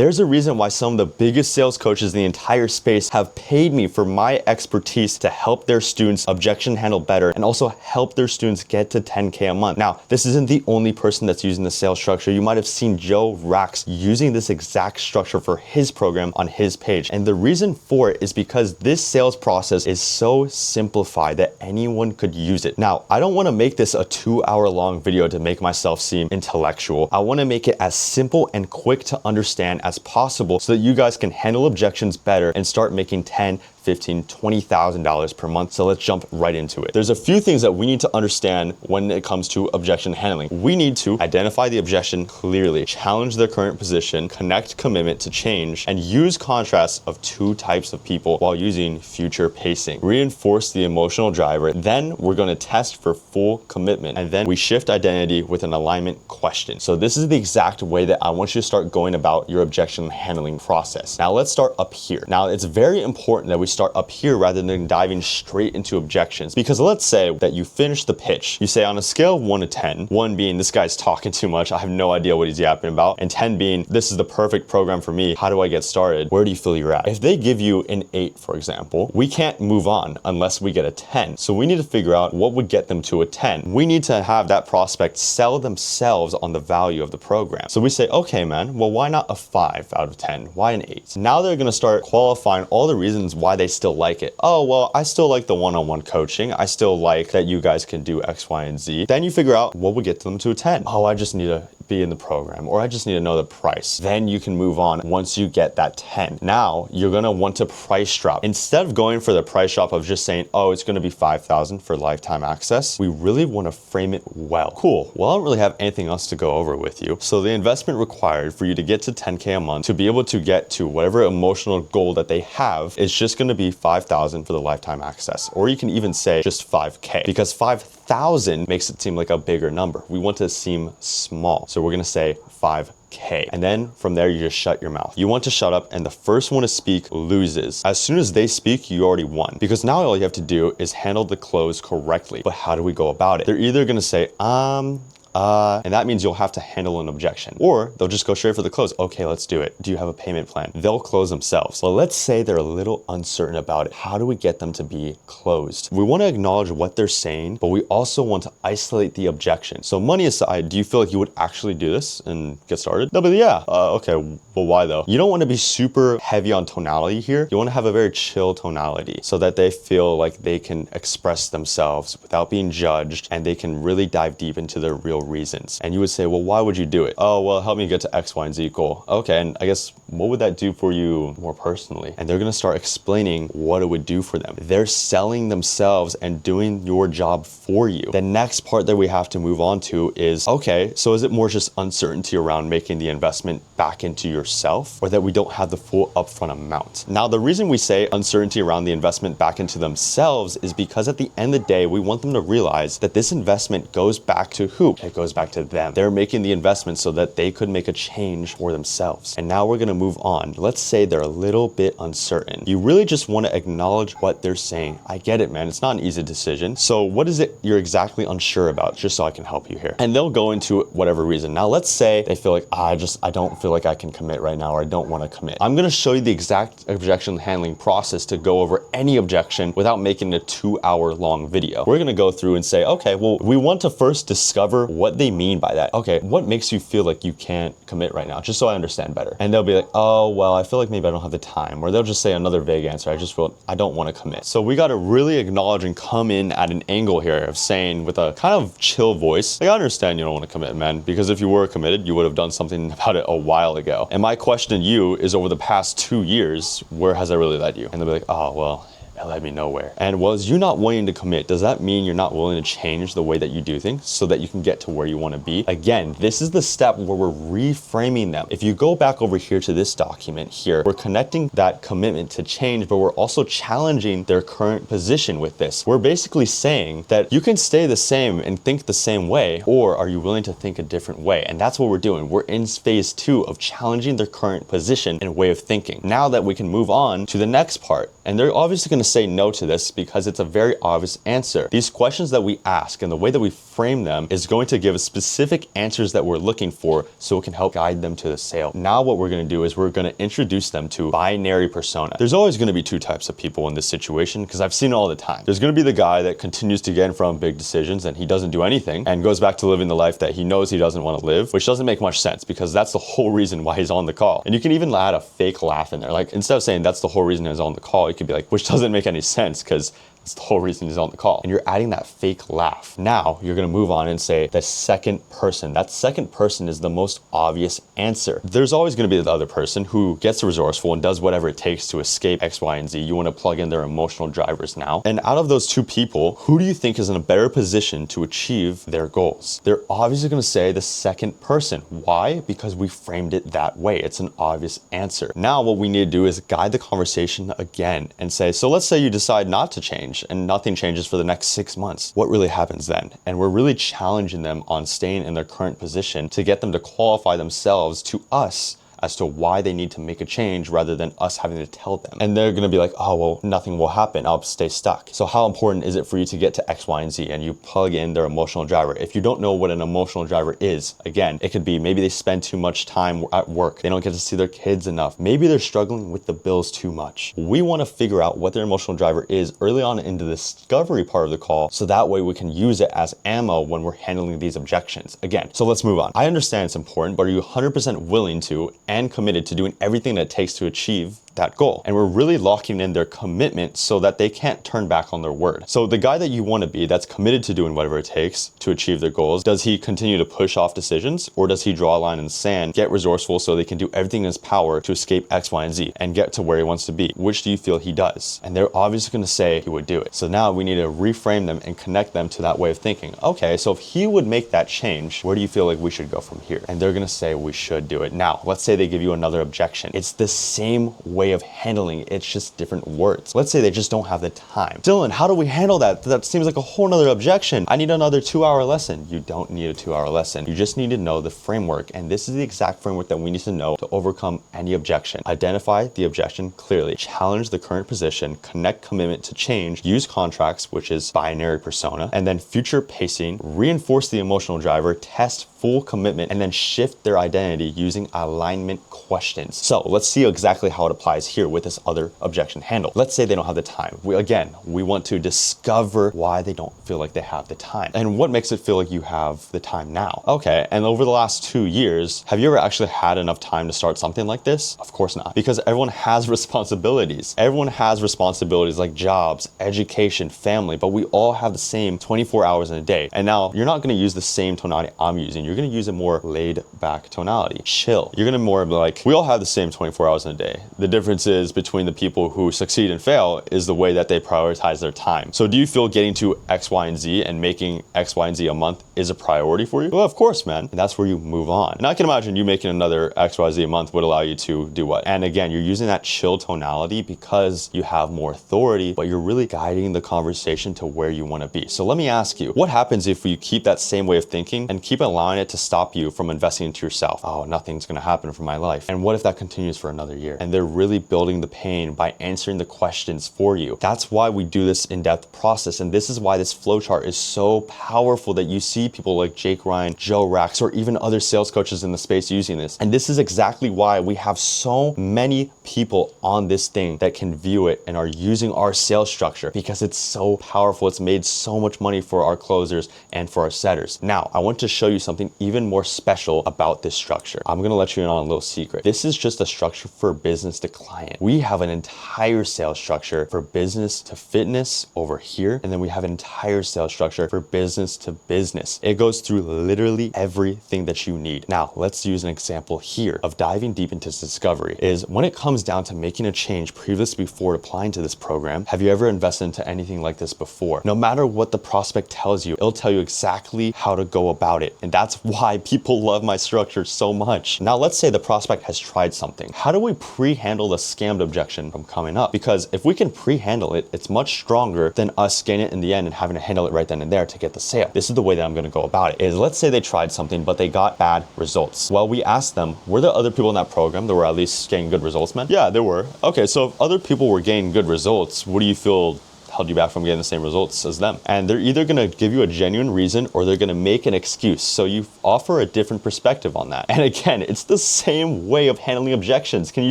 There's a reason why some of the biggest sales coaches in the entire space have paid me for my expertise to help their students objection handle better and also help their students get to 10K a month. Now, this isn't the only person that's using the sales structure. You might have seen Joe Rax using this exact structure for his program on his page. And the reason for it is because this sales process is so simplified that anyone could use it. Now, I don't want to make this a 2-hour-long video to make myself seem intellectual. I want to make it as simple and quick to understand as possible so that you guys can handle objections better and start making $10,000, $15,000, $20,000 per month. So let's jump right into it. There's a few things that we need to understand when it comes to objection handling. We need to identify the objection clearly, challenge their current position, connect commitment to change, and use contrasts of two types of people while using future pacing. Reinforce the emotional driver. Then we're going to test for full commitment. And then we shift identity with an alignment question. So this is the exact way that I want you to start going about your objection handling process. Now let's start up here. Now it's very important that we start up here rather than diving straight into objections. Because let's say that you finish the pitch. You say on a scale of 1 to 10, 1 being this guy's talking too much, I have no idea what he's yapping about, and 10 being this is the perfect program for me, how do I get started? Where do you feel you're at? If they give you an 8, for example, we can't move on unless we get a 10. So we need to figure out what would get them to a 10. We need to have that prospect sell themselves on the value of the program. So we say, okay, man, well, why not a 5 out of 10? Why an 8? Now they're going to start qualifying all the reasons why they still like it. Oh, well, I still like the one-on-one coaching. I still like that you guys can do X, Y, and Z. Then you figure out what would get them to a 10. Oh, I just need to be in the program, or I just need to know the price. Then you can move on once you get that 10. Now you're gonna want to price drop. Instead of going for the price drop of just saying, oh, it's gonna be $5,000 for lifetime access, we really wanna frame it well. Cool, well, I don't really have anything else to go over with you. So the investment required for you to get to 10K a month, to be able to get to whatever emotional goal that they have, is just gonna be $5,000 for the lifetime access. Or you can even say just 5K, because 5,000 makes it seem like a bigger number. We want to seem small. So we're gonna say 5K. And then from there, you just shut your mouth. You want to shut up, and the first one to speak loses. As soon as they speak, you already won. Because now all you have to do is handle the close correctly. But how do we go about it? They're either gonna say, and that means you'll have to handle an objection. Or they'll just go straight for the close. Okay, let's do it. Do you have a payment plan? They'll close themselves. Well, let's say they're a little uncertain about it. How do we get them to be closed? We want to acknowledge what they're saying, but we also want to isolate the objection. So money aside, do you feel like you would actually do this and get started? They'll be, yeah. Okay, well, why though? You don't want to be super heavy on tonality here. You want to have a very chill tonality so that they feel like they can express themselves without being judged, and they can really dive deep into their real reasons. And you would say, well, why would you do it? Oh, well, help me get to X, Y, and Z goal. Okay, and I guess what would that do for you more personally? And they're gonna start explaining what it would do for them. They're selling themselves and doing your job for you. The next part that we have to move on to is, okay, so is it more just uncertainty around making the investment back into yourself, or that we don't have the full upfront amount? Now, the reason we say uncertainty around the investment back into themselves is because at the end of the day, we want them to realize that this investment goes back to who? It goes back to them. They're making the investment so that they could make a change for themselves. And now we're gonna move on. Let's say they're a little bit uncertain. You really just wanna acknowledge what they're saying. I get it, man. It's not an easy decision. So what is it you're exactly unsure about, just so I can help you here? And they'll go into whatever reason. Now let's say they feel like, I don't feel like I can commit right now, or I don't wanna commit. I'm gonna show you the exact objection handling process to go over any objection without making a 2-hour-long video. We're gonna go through and say, okay, well, we want to first discover what they mean by that. Okay, what makes you feel like you can't commit right now? Just so I understand better. And they'll be like, oh, well, I feel like maybe I don't have the time. Or they'll just say another vague answer. I just feel I don't want to commit. So we got to really acknowledge and come in at an angle here of saying with a kind of chill voice, like, I understand you don't want to commit, man, because if you were committed, you would have done something about it a while ago. And my question to you is, over the past 2 years, where has that really led you? And they'll be like, oh, well, it led me nowhere. And was you not wanting to commit, does that mean you're not willing to change the way that you do things so that you can get to where you want to be? Again, this is the step where we're reframing them. If you go back over here to this document here, we're connecting that commitment to change, but we're also challenging their current position with this. We're basically saying that you can stay the same and think the same way, or are you willing to think a different way? And that's what we're doing. We're in phase 2 of challenging their current position and way of thinking. Now that we can move on to the next part, and they're obviously going to say no to this because it's a very obvious answer. These questions that we ask and the way that we frame them is going to give us specific answers that we're looking for so it can help guide them to the sale. Now what we're going to do is we're going to introduce them to binary persona. There's always going to be two types of people in this situation because I've seen it all the time. There's going to be the guy that continues to get in front of big decisions and he doesn't do anything and goes back to living the life that he knows he doesn't want to live, which doesn't make much sense because that's the whole reason why he's on the call. And you can even add a fake laugh in there. Like instead of saying that's the whole reason he's on the call, you could be like, which doesn't make any sense because that's the whole reason he's on the call. And you're adding that fake laugh. Now you're going to move on and say the second person. That second person is the most obvious answer. There's always going to be the other person who gets resourceful and does whatever it takes to escape X, Y, and Z. You want to plug in their emotional drivers now. And out of those two people, who do you think is in a better position to achieve their goals? They're obviously going to say the second person. Why? Because we framed it that way. It's an obvious answer. Now what we need to do is guide the conversation again and say, so let's say you decide not to change and nothing changes for the next 6 months. What really happens then? And we're really challenging them on staying in their current position to get them to qualify themselves to us as to why they need to make a change rather than us having to tell them. And they're gonna be like, oh, well, nothing will happen. I'll stay stuck. So how important is it for you to get to X, Y, and Z? And you plug in their emotional driver. If you don't know what an emotional driver is, again, it could be maybe they spend too much time at work. They don't get to see their kids enough. Maybe they're struggling with the bills too much. We wanna figure out what their emotional driver is early on into the discovery part of the call, so that way we can use it as ammo when we're handling these objections. Again, so let's move on. I understand it's important, but are you 100% willing to and committed to doing everything that it takes to achieve that goal? And we're really locking in their commitment so that they can't turn back on their word. So the guy that you want to be that's committed to doing whatever it takes to achieve their goals, does he continue to push off decisions or does he draw a line in the sand, get resourceful so they can do everything in his power to escape X, Y, and Z and get to where he wants to be? Which do you feel he does? And they're obviously going to say he would do it. So now we need to reframe them and connect them to that way of thinking. Okay, so if he would make that change, where do you feel like we should go from here? And they're going to say we should do it. Now, let's say they give you another objection. It's the same way of handling it, it's just different words. Let's say they just don't have the time. Dylan, how do we handle that? That seems like a whole nother objection. I need another 2-hour lesson. You don't need a 2-hour lesson. You just need to know the framework. And this is the exact framework that we need to know to overcome any objection. Identify the objection clearly, challenge the current position, connect commitment to change, use contracts, which is binary persona, and then future pacing, reinforce the emotional driver, test full commitment, and then shift their identity using alignment questions. So let's see exactly how it applies here with this other objection handle. Let's say they don't have the time. We want to discover why they don't feel like they have the time. And what makes it feel like you have the time now? Okay, and over the last 2 years, have you ever actually had enough time to start something like this? Of course not, because everyone has responsibilities. Everyone has responsibilities like jobs, education, family, but we all have the same 24 hours in a day. And now you're not gonna use the same tonality I'm using. You're gonna use a more laid back tonality, chill. You're gonna more be like, we all have the same 24 hours in a day. The difference is between the people who succeed and fail is the way that they prioritize their time. So do you feel getting to X, Y, and Z and making X, Y, and Z a month is a priority for you? Well, of course, man. And that's where you move on. And I can imagine you making another X, Y, Z a month would allow you to do what? And again, you're using that chill tonality because you have more authority, but you're really guiding the conversation to where you want to be. So let me ask you, what happens if you keep that same way of thinking and keep allowing it to stop you from investing into yourself? Oh, nothing's going to happen for my life. And what if that continues for another year? And they're really building the pain by answering the questions for you. That's why we do this in-depth process. And this is why this flowchart is so powerful that you see people like Jake Ryan, Joe Rax, or even other sales coaches in the space using this. And this is exactly why we have so many people on this thing that can view it and are using our sales structure because it's so powerful. It's made so much money for our closers and for our setters. Now, I want to show you something even more special about this structure. I'm going to let you in on a little secret. This is just a structure for business to client. We have an entire sales structure for business to fitness over here. And then we have an entire sales structure for business to business. It goes through literally everything that you need. Now, let's use an example here of diving deep into discovery is when it comes down to making a change previously before applying to this program. Have you ever invested into anything like this before? No matter what the prospect tells you, it'll tell you exactly how to go about it. And that's why people love my structure so much. Now, let's say the prospect has tried something. How do we pre-handle the scammed objection from coming up? Because if we can pre-handle it, it's much stronger than us getting it in the end and having to handle it right then and there to get the sale. This is the way that I'm going going to go about it is, let's say they tried something, but they got bad results. Well, we asked them, were there other people in that program that were at least getting good results, man? Yeah, there were. Okay, so if other people were getting good results, what do you feel held you back from getting the same results as them? And they're either going to give you a genuine reason or they're going to make an excuse. So you offer a different perspective on that. And again, it's the same way of handling objections. Can you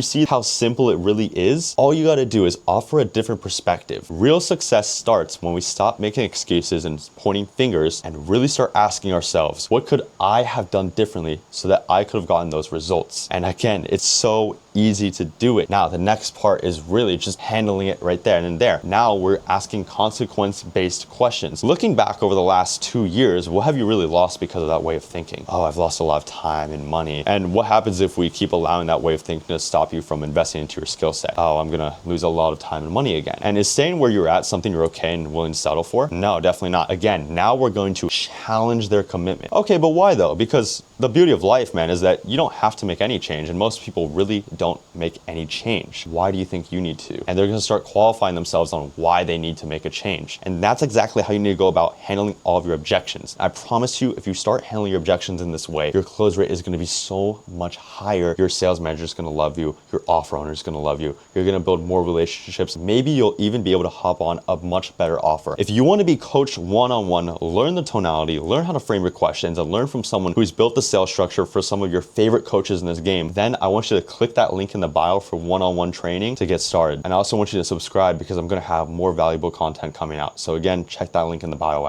see how simple it really is? All you got to do is offer a different perspective. Real success starts when we stop making excuses and pointing fingers and really start asking ourselves, what could I have done differently so that I could have gotten those results? And again, it's so easy to do it. Now, the next part is really just handling it right there and there. Now we're asking consequence-based questions. Looking back over the last 2 years, what have you really lost because of that way of thinking? Oh, I've lost a lot of time and money. And what happens if we keep allowing that way of thinking to stop you from investing into your skill set? Oh, I'm gonna lose a lot of time and money again. And is staying where you're at something you're okay and willing to settle for? No, definitely not. Again, now we're going to challenge their commitment. Okay, but why though? Because the beauty of life, man, is that you don't have to make any change, and most people really don't make any change. Why do you think you need to? And they're gonna start qualifying themselves on why they need to make a change. And that's exactly how you need to go about handling all of your objections. I promise you, if you start handling your objections in this way, your close rate is gonna be so much higher. Your sales manager is gonna love you. Your offer owner is gonna love you. You're gonna build more relationships. Maybe you'll even be able to hop on a much better offer. If you wanna be coached one-on-one, learn the tonality, learn how to frame your questions, and learn from someone who's built the sales structure for some of your favorite coaches in this game, then I want you to click that link in the bio for one-on-one training to get started. And I also want you to subscribe because I'm gonna have more valuable content coming out. So again, check that link in the bio out.